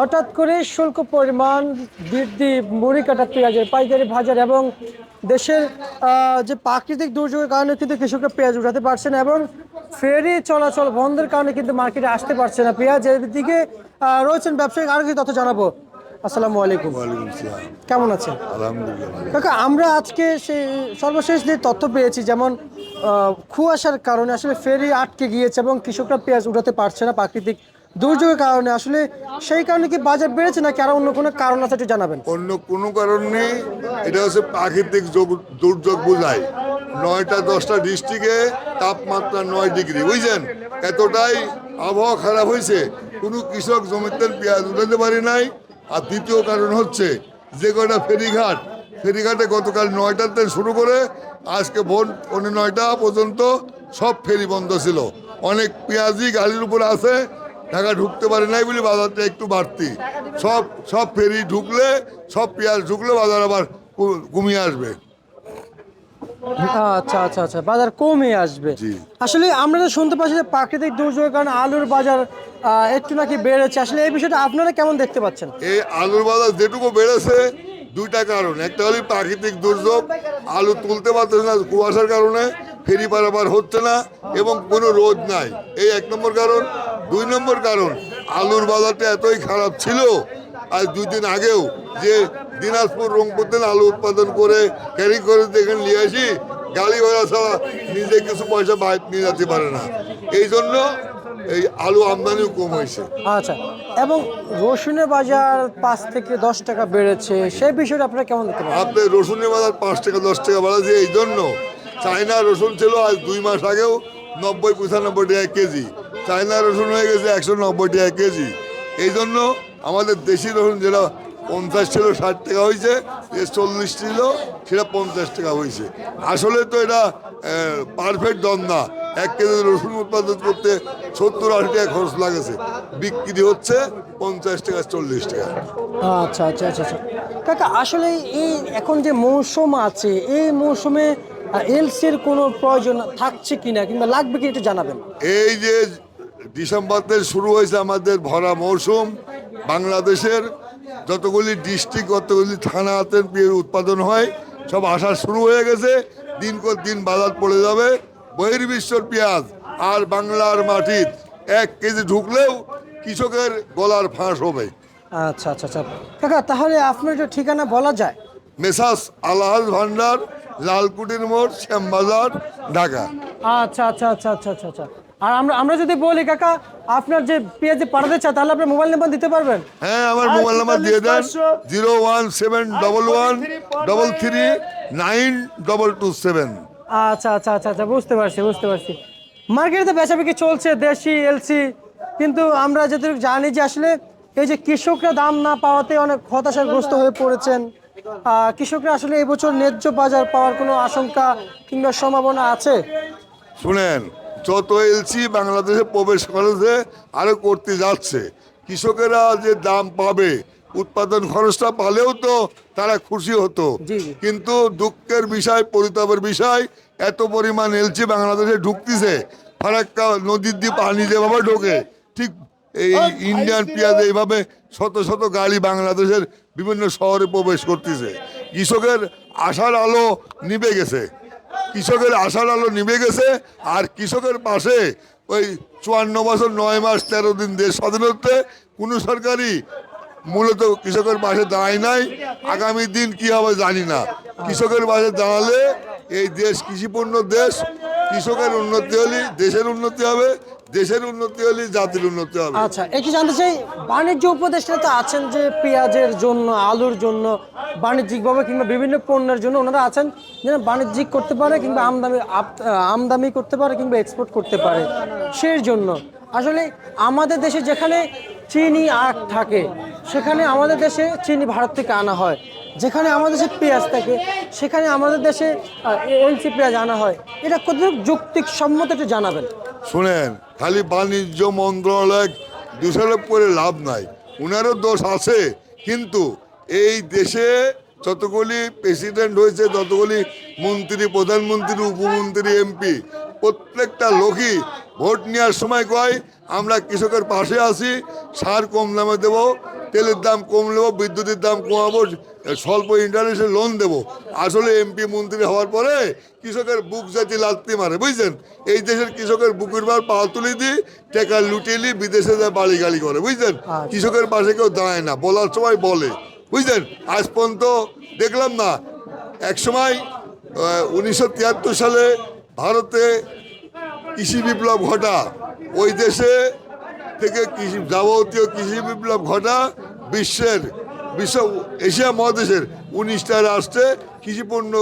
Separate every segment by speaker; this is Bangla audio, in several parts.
Speaker 1: হঠাৎ করে শুল্ক পরিমাণ বৃদ্ধি, মুড়ি কাটা পেঁয়াজের পাইকারি বাজার এবং দেশের যে প্রাকৃতিক দুর্যোগের কারণে কিন্তু কৃষকরা পেঁয়াজ উঠাতে পারছে না এবং ফেরি চলাচল বন্ধের কারণে কিন্তু মার্কেটে আসতে পারছে না পেঁয়াজ। এর দিকে রয়েছেন ব্যবসায়িক আরো কিছু তথ্য জানাবো। আসসালামু আলাইকুম।
Speaker 2: ওয়ালাইকুম সালাম।
Speaker 1: কেমন আছেন?
Speaker 2: আলহামদুলিল্লাহ।
Speaker 1: কাকা, আমরা আজকে সেই সর্বশেষ যে তথ্য পেয়েছি, যেমন কুয়াশার কারণে আসলে ফেরি আটকে গিয়েছে এবং কৃষকরা পেঁয়াজ উঠাতে পারছে না প্রাকৃতিক দুর্যোগের কারণে। আসলে সেই কারণে কি বাজার বেড়েছে নাকি আরো অন্য কোনো কারণ আছে, একটু জানাবেন।
Speaker 2: অন্য কোনো কারণ নেই, এটা হচ্ছে প্রাকৃতিক দুর্যোগ বোঝায়। 9টা-10টা ডিস্ট্রিক্টে তাপমাত্রা 9 ডিগ্রি, বুঝছেন? এতটাই আবহাওয়া খারাপ হয়েছে, কোনো কৃষক জমিতে পেঁয়াজ উঠাতে পারে নাই। আর দ্বিতীয় কারণ হচ্ছে যে কটা ফেরিঘাটে গতকাল 9টার থেকে শুরু করে আজকে ভোর 9:30 পর্যন্ত সব ফেরি বন্ধ ছিল। অনেক পেঁয়াজি গাড়ির উপরে আছে, ঢাকা ঢুকতে পারে নাই বলে বাজারটা একটু বাড়তি। সব ফেরি ঢুকলে, সব পেঁয়াজ ঢুকলে বাজার আবার কমিয়ে আসবে।
Speaker 1: আচ্ছা আচ্ছা আচ্ছা, বাজার কমে আসবে।
Speaker 2: জি।
Speaker 1: আসলে আমরা তো শুনতে পাচ্ছি যে প্রাকৃতিক দুর্যোগের কারণে আলুর বাজার একটু নাকি বেড়েছে। আসলে এই বিষয়টা আপনারা কেমন দেখতে পাচ্ছেন?
Speaker 2: এই আলুর বাজার যেটুকু বেড়েছে, দুইটা কারণ। একটা হলো প্রাকৃতিক দুর্যোগ, আলু তুলতে পারতেছে না কুয়াশার কারণে, ফেরি পারাপার হচ্ছে না এবং কোনো রোদ নাই, এই 1 নম্বর কারণ। 2 নম্বর কারণ, আলুর বাজারটা এতই খারাপ ছিল, আজ 2 দিন আগেও যে দিনাজপুর রংপুর থেকে আলু উৎপাদন করে ক্যারি করে এখানে নিয়ে আসি, গাড়ি ভাড়া ছাড়া নিজে কিছু পয়সা বাইরে নিয়ে যেতে পারে না। এই জন্য এই আলু আমদানিও কম হয়েছে।
Speaker 1: আচ্ছা, এবং রসুনের বাজার 5 থেকে 10 টাকা বেড়েছে, সেই বিষয়টা আপনারা কেমন দেখতে পাচ্ছেন?
Speaker 2: আপনার রসুনের বাজার 5 টাকা 10 টাকা বাড়াচ্ছে এই জন্য, চায়না রসুন ছিল আজ 2 মাস আগেও 90-95 টাকা কেজি, চায়না রসুন হয়ে গেছে 190 টাকা কেজি। এই জন্য আমাদের দেশি রসুন যেটা 50 ছিল 60 টাকা হয়েছে, 40 ছিল সেটা 50 টাকা হয়েছে। আসলে তো এটা পারফেক্ট দর না। 1 কেজি রসুন উৎপাদন করতে 70-80 টাকা খরচ লাগেছে, বিক্রি হচ্ছে 50 টাকা 40 টাকা।
Speaker 1: আচ্ছা আচ্ছা আচ্ছা আচ্ছা কাকা, আসলে এই এখন যে মৌসুম আছে, এই মৌসুমে এলসির কোনো প্রয়োজন থাকছে কিনা কিংবা লাগবে কি, একটু জানাবেন।
Speaker 2: এই যে ডিসেম্বর থেকে শুরু হয়েছে আমাদের ভরা মৌসুম, বাংলাদেশের যতগুলি ডিস্ট্রিক্ট কতগুলি থানাতে পেঁয়াজ উৎপাদন হয় সব আসা শুরু হয়ে গেছে। দিন কর দিন বাজার পড়ে যাবে। বহির্বিশ্বর পেঁয়াজ আর বাংলার মাটির 1 কেজি ঢুকলেও কৃষকের গলার ফাঁস হবে।
Speaker 1: আচ্ছা আচ্ছা আচ্ছা কাকা, তাহলে আপনার একটু ঠিকানা বলা যায়?
Speaker 2: মেসাস আলহাজ ভান্ডার, লালকুটির মোড়, শ্যামবাজার, ঢাকা।
Speaker 1: আচ্ছা আচ্ছা আচ্ছা আচ্ছা আচ্ছা আচ্ছা। আর আমরা আমরা যদি বলি কাকা, আপনার যে পেঁয়াজে পাঠাতে চায়, তাহলে আপনার মোবাইল নাম্বার দিতে পারবেন?
Speaker 2: হ্যাঁ, আমার মোবাইল নাম্বার দিয়ে দেন 01711339227।
Speaker 1: আচ্ছা আচ্ছা আচ্ছা আচ্ছা, বুঝতে পারছি বুঝতে পারছি। মার্কেটে তো বেচাবিকি চলছে দেশি এলসি, কিন্তু আমরা যতটুকু জানি যে আসলে এই যে কৃষকরা দাম না পাওয়াতে অনেক হতাশাগ্রস্ত হয়ে পড়েছেন। কৃষকরা আসলে এবছর ন্যায্য বাজার পাওয়ার কোনো আশঙ্কা কিংবা সম্ভাবনা আছে?
Speaker 2: শুনেন, যত এলসি বাংলাদেশে প্রবেশ করেছে আরো করতে যাচ্ছে, কৃষকেরা যে দাম পাবে, উৎপাদন খরচটা পালেও তো তারা খুশি হতো।
Speaker 1: জি, জি।
Speaker 2: কিন্তু দুঃখের বিষয়, পরিতাপের বিষয়, এত পরিমাণ এলসি বাংলাদেশে ঢুকতেছে, ফারাক্কা নদীর দিয়ে পানি যেভাবে ঢোকে, ঠিক এই ইন্ডিয়ান পেঁয়াজ এইভাবে শত শত গাড়ি বাংলাদেশের বিভিন্ন শহরে প্রবেশ করতেছে। কৃষকের আশার আলো নিভে গেছে, কৃষকের আশার আলো নিভে গেছে। আর কৃষকের পাশে ওই 54 বছর 9 মাস 13 দিন দেশ স্বাধীনতে কোনো সরকারই মূলত কৃষকের পাশে দাঁড়ায় নাই। আগামী দিন কি হবে জানি না। কৃষকের পাশে দাঁড়ালে এই দেশ কৃষিপূর্ণ দেশ, কৃষকের উন্নতি হলে দেশের উন্নতি হবে, দেশের উন্নতি হলে জাতির উন্নতি হবে।
Speaker 1: আচ্ছা, একটু জানতে চাই, বাণিজ্য উপদেষ্টা তো আছেন যে পেঁয়াজের জন্য, আলুর জন্য, বাণিজ্যিকভাবে কিংবা বিভিন্ন পণ্যের জন্য ওনারা আছেন যেন বাণিজ্যিক করতে পারে কিংবা আমদানি করতে পারে কিংবা এক্সপোর্ট করতে পারে। সেই জন্য আসলে আমাদের দেশে যেখানে চিনি আখ থাকে, সেখানে আমাদের দেশে চিনি ভারত থেকে আনা হয়। যেখানে আমাদের দেশে পেঁয়াজ থাকে, সেখানে আমাদের দেশে এলসি পেঁয়াজ আনা হয়। এটা কতটুকু যৌক্তিক সম্মত, একটু জানাবেন।
Speaker 2: শুনেন, খালি বাণিজ্য মন্ত্রণালয় দোষারোপ করে লাভ নাই, উনারও দোষ আছে। কিন্তু এই দেশে যতগুলি প্রেসিডেন্ট হয়েছে, যতগুলি মন্ত্রী, প্রধানমন্ত্রী, উপমন্ত্রী, এমপি, প্রত্যেকটা লোকই ভোট নেওয়ার সময় কয় আমরা কৃষকের পাশে আছি, সার কম দামে দেবো, তেলের দাম কমলেও বিদ্যুতের দাম কমাবো, স্বল্প ইন্টারেস্টে লোন দেবো। আসলে এমপি মন্ত্রী হওয়ার পরে কৃষকের বুক জাতি লাত্তি মারে, বুঝছেন? এই দেশের কৃষকের বুকের বার পা তুলে দিয়ে টাকা লুটিয়ে নিয়ে বিদেশে যায় বাড়ি গাড়ি করে, বুঝছেন? কৃষকের পাশে কেউ দাঁড়ায় না, বলার সময় বলে, বুঝলেন? আজ পর্যন্ত দেখলাম না। এক সময় 1973 সালে ভারতে কৃষি বিপ্লব ঘটা, ওই দেশে থেকে কৃষি যাবতীয় কৃষি বিপ্লব ঘটা বিশ্ব এশিয়া মহাদেশের 19টা রাষ্ট্রে কৃষি পণ্য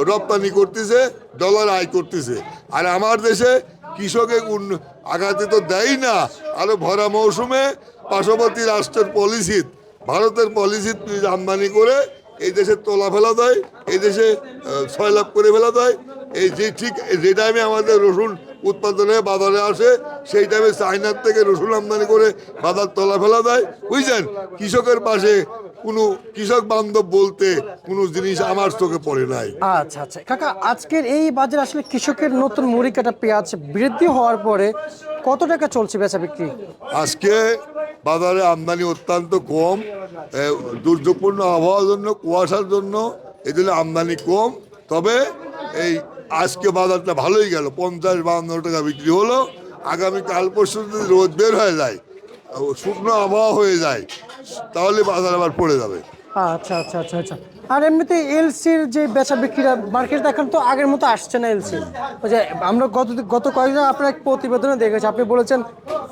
Speaker 2: রপ্তানি করতেছে, ডলার আয় করতেছে। আর আমার দেশে কৃষকের আঘাতে তো দেয় না, আরো ভরা মৌসুমে পার্শ্ববর্তী রাষ্ট্রের পলিসি, ভারতের পলিসি আমদানি করে এই দেশে তোলা ফেলা দেয়, এই দেশে সয়লাভ করে ফেলা দেয়। এই যে ঠিক যে টাইমে আমাদের রসুন উৎপাদনে বাজারে আসে, সেই টাইমে চায়নার থেকে রসুন আমদানি করে বাজার তোলা ফেলা দেয়, বুঝছেন? কৃষকের পাশে কোনো কৃষক বান্ধব বলতে কোনো জিনিস আমার চোখে পড়ে নাই।
Speaker 1: আচ্ছা আচ্ছা কাকা, আজকের এই বাজারে আসলে কৃষকের নতুন মুড়ি কাটা পেঁয়াজ বৃদ্ধি হওয়ার পরে কত টাকা চলছে বেচা বিক্রি?
Speaker 2: আজকে বাজারে আমদানি অত্যন্ত কম, দুর্যোগপূর্ণ আবহাওয়ার জন্য, কুয়াশার জন্য এই জন্য আমদানি কম। তবে এই আজকে বাজারটা ভালোই গেল, 50-52 টাকা বিক্রি হলো। আগামী কাল পরশু যদি রোদ বের হয়ে যায়, শুকনো আবহাওয়া হয়ে যায়, তাহলে বাজার আবার পড়ে যাবে।
Speaker 1: আচ্ছা আচ্ছা আচ্ছা আচ্ছা। আর এমনিতে এলসির যে বেচা বিক্রিটা মার্কেট এখন তো আগের মতো আসছে না এলসি। ওই যে আমরা গত কয়েকদিন আপনার এক প্রতিবেদনে দেখেছি, আপনি বলেছেন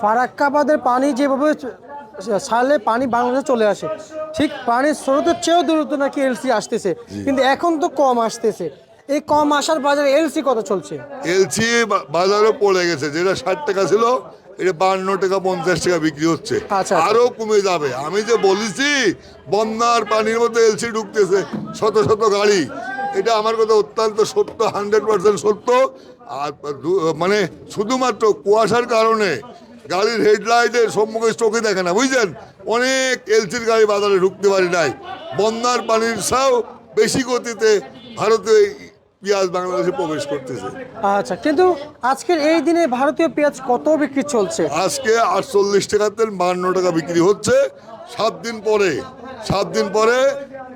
Speaker 1: ফারাক্কাবাদের পানি যেভাবে সালে পানি বাংলাদেশে চলে আসে, ঠিক পানির স্রোতের চেয়েও দ্রুত নাকি এলসি আসতেছে, কিন্তু এখন তো কম আসতেছে। এই কম আসার বাজারে এলসি কত চলছে?
Speaker 2: এলসি বাজারও পড়ে গেছে, যেটা 60 টাকা ছিল এটা 52 টাকা 50 টাকা বিক্রি হচ্ছে।
Speaker 1: আচ্ছা।
Speaker 2: আরো কমে যাবে। আমি যে বলেছি বন্যার পানির মধ্যে এলসি ঢুকতেছে, শত শত গাড়ি, এটা আমার কথা অত্যন্ত সত্য, 100% সত্য। আর মানে শুধুমাত্র কুয়াশার কারণে গাড়ির হেডলাইটের সম্মুখে চোখে দেখে না, বুঝছেন? অনেক এলসির গাড়ি বাজারে ঢুকতে পারি নাই। বন্যার পানির সাও বেশি গতিতে ভারতে পেঁয়াজ বাংলাদেশে প্রবেশ করতেছে।
Speaker 1: আচ্ছা, কিন্তু আজকের এই দিনে ভারতীয় পেঁয়াজ কত বিক্রি চলছে?
Speaker 2: আজকে 48 টাকা তেল 52 টাকা বিক্রি হচ্ছে। 7 দিন পরে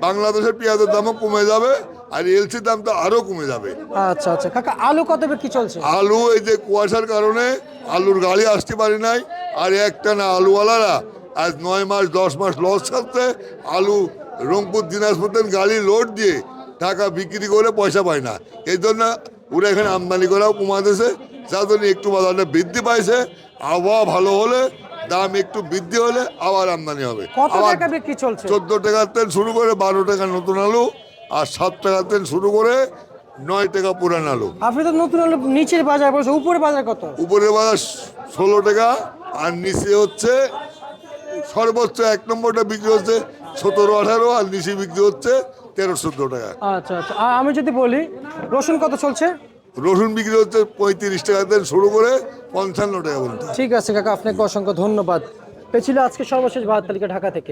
Speaker 2: বাংলাদেশের পেঁয়াজের দামও কমে যাবে, আর এলসির দাম তো আরো কমে যাবে।
Speaker 1: আচ্ছা আচ্ছা কাকা, আলু কত বিক্রি চলছে?
Speaker 2: আলু এই যে কুয়াশার কারণে আলুর গাড়ি আসতে পারি নাই, আর একটা না আলুওয়ালারা আজ 9 মাস 10 মাস লস খাচ্ছে। আলু রংপুর দিনাজপুর গাড়ি লোড দিয়ে টাকা বিক্রি করে পয়সা পায় না, এই জন্য ওরা এখানে আমদানি করাও কমাতেছে, যার জন্য একটু বাজারটা বৃদ্ধি পাইছে। আবহাওয়া ভালো হলে, দাম একটু বৃদ্ধি হলে আবার আমদানি হবে।
Speaker 1: কত
Speaker 2: আবার
Speaker 1: টাকা বিক্রি চলছে?
Speaker 2: 14 টাকার তেল শুরু করে 12 টাকা নতুন আলু, আর 7 টাকার তেল শুরু করে 9 টাকা পুরান আলু।
Speaker 1: আপনি তো নতুন আলু নিচের বাজার বলছে, উপরে বাজার কত?
Speaker 2: উপরের বাজার 16 টাকা, আর নিচে হচ্ছে সর্বোচ্চ 1 নম্বরটা বিক্রি হচ্ছে 17-18, আর নিচে বিক্রি হচ্ছে 13-14 টাকা।
Speaker 1: আচ্ছা আচ্ছা। আর আমি যদি বলি রসুন কত চলছে?
Speaker 2: রসুন বিক্রি হচ্ছে 35 টাকা থেকে শুরু করে 55 টাকা পর্যন্ত।
Speaker 1: ঠিক আছে কাকা, আপনাকে অসংখ্য ধন্যবাদ। এ ছিল আজকে সর্বশেষ বাজার তালিকা ঢাকা থেকে।